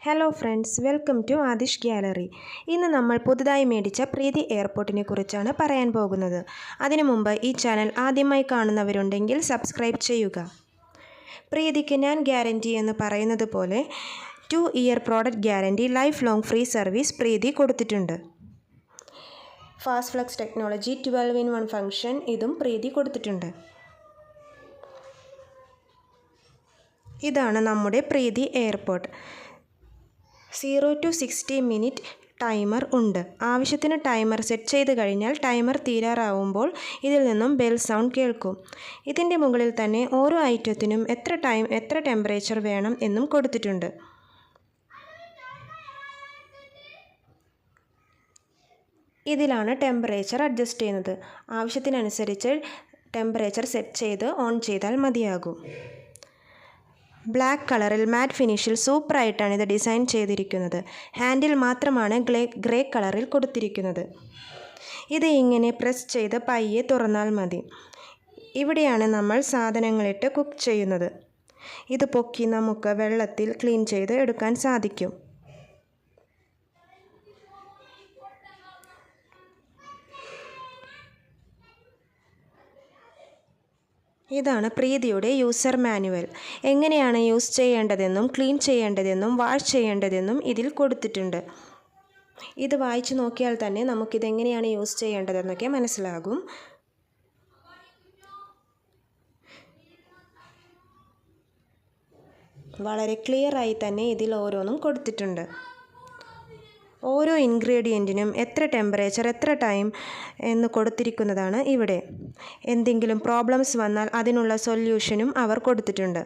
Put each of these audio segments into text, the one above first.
Hello friends, welcome to Aadish gallery. ഇന്ന് നമ്മൾ പുതുതായി മേടിച്ച പ്രീതി എയർപോർട്ടിനെ കുറിച്ചാണ് പറയാൻ പോകുന്നത്. അതിനു മുമ്പ് ഈ ചാനൽ ആദ്യമായി കാണുന്നവരുണ്ടെങ്കിൽ സബ്സ്ക്രൈബ് ചെയ്യുക. പ്രീതിക്ക് ഞാൻ ഗ്യാരൻറ്റി എന്ന് പറയുന്നത് പോലെ 2 year product guarantee, lifelong free service പ്രീതി കൊടുത്തിട്ടുണ്ട്. Fast flux technology, 12-in-1 function ഇതും പ്രീതി കൊടുത്തിട്ടുണ്ട്. ഇതാണ് നമ്മുടെ പ്രീതി എയർപോർട്ട്. 0 to 60 മിനിറ്റ് ടൈമർ ഉണ്ട്. ആവശ്യത്തിന് ടൈമർ സെറ്റ് ചെയ്ത് കഴിഞ്ഞാൽ ടൈമർ തീരാറാവുമ്പോൾ ഇതിൽ നിന്നും ബെൽ സൗണ്ട് കേൾക്കും. ഇതിൻ്റെ മുകളിൽ തന്നെ ഓരോ ഐറ്റത്തിനും എത്ര ടെമ്പറേച്ചർ വേണം എന്നും കൊടുത്തിട്ടുണ്ട്. ഇതിലാണ് ടെമ്പറേച്ചർ അഡ്ജസ്റ്റ് ചെയ്യുന്നത്. ആവശ്യത്തിനനുസരിച്ച് ടെമ്പറേച്ചർ സെറ്റ് ചെയ്ത് ഓൺ ചെയ്താൽ മതിയാകും. ബ്ലാക്ക് കളറിൽ മാറ്റ് ഫിനിഷിൽ സൂപ്പറായിട്ടാണ് ഇത് ഡിസൈൻ ചെയ്തിരിക്കുന്നത്. ഹാൻഡിൽ മാത്രമാണ് ഗ്രേ കളറിൽ കൊടുത്തിരിക്കുന്നത്. ഇത് ഇങ്ങനെ പ്രസ് ചെയ്ത് പയ്യെ തുറന്നാൽ മതി. ഇവിടെയാണ് നമ്മൾ സാധനങ്ങളിട്ട് കുക്ക് ചെയ്യുന്നത്. ഇത് പൊക്കി നമുക്ക് വെള്ളത്തിൽ ക്ലീൻ ചെയ്ത് എടുക്കാൻ സാധിക്കും. ഇതാണ് പ്രീതിയുടെ യൂസർ മാനുവൽ. എങ്ങനെയാണ് യൂസ് ചെയ്യേണ്ടതെന്നും ക്ലീൻ ചെയ്യേണ്ടതെന്നും വാഷ് ചെയ്യേണ്ടതെന്നും ഇതിൽ കൊടുത്തിട്ടുണ്ട്. ഇത് വായിച്ചു നോക്കിയാൽ തന്നെ നമുക്കിതെങ്ങനെയാണ് യൂസ് ചെയ്യേണ്ടതെന്നൊക്കെ മനസ്സിലാകും. വളരെ ക്ലിയറായി തന്നെ ഇതിൽ ഓരോന്നും കൊടുത്തിട്ടുണ്ട്. ഓരോ ഇൻഗ്രീഡിയൻറ്റിനും എത്ര ടെമ്പറേച്ചർ, എത്ര ടൈം എന്ന് കൊടുത്തിരിക്കുന്നതാണ് ഇവിടെ. എന്തെങ്കിലും പ്രോബ്ലംസ് വന്നാൽ അതിനുള്ള സൊല്യൂഷനും അവർ കൊടുത്തിട്ടുണ്ട്.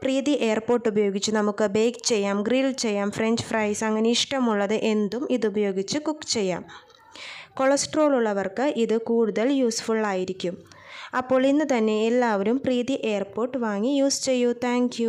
പ്രീതി എയർപോർട്ട് ഉപയോഗിച്ച് നമുക്ക് ബേക്ക് ചെയ്യാം, ഗ്രിൽ ചെയ്യാം, ഫ്രഞ്ച് ഫ്രൈസ്, അങ്ങനെ ഇഷ്ടമുള്ളത് എന്തും ഇതുപയോഗിച്ച് കുക്ക് ചെയ്യാം. കൊളസ്ട്രോൾ ഉള്ളവർക്ക് ഇത് കൂടുതൽ യൂസ്ഫുൾ ആയിരിക്കും. അപ്പോൾ ഇന്ന് തന്നെ എല്ലാവരും പ്രീതി എയർപോർട്ട് വാങ്ങി യൂസ് ചെയ്യൂ. താങ്ക്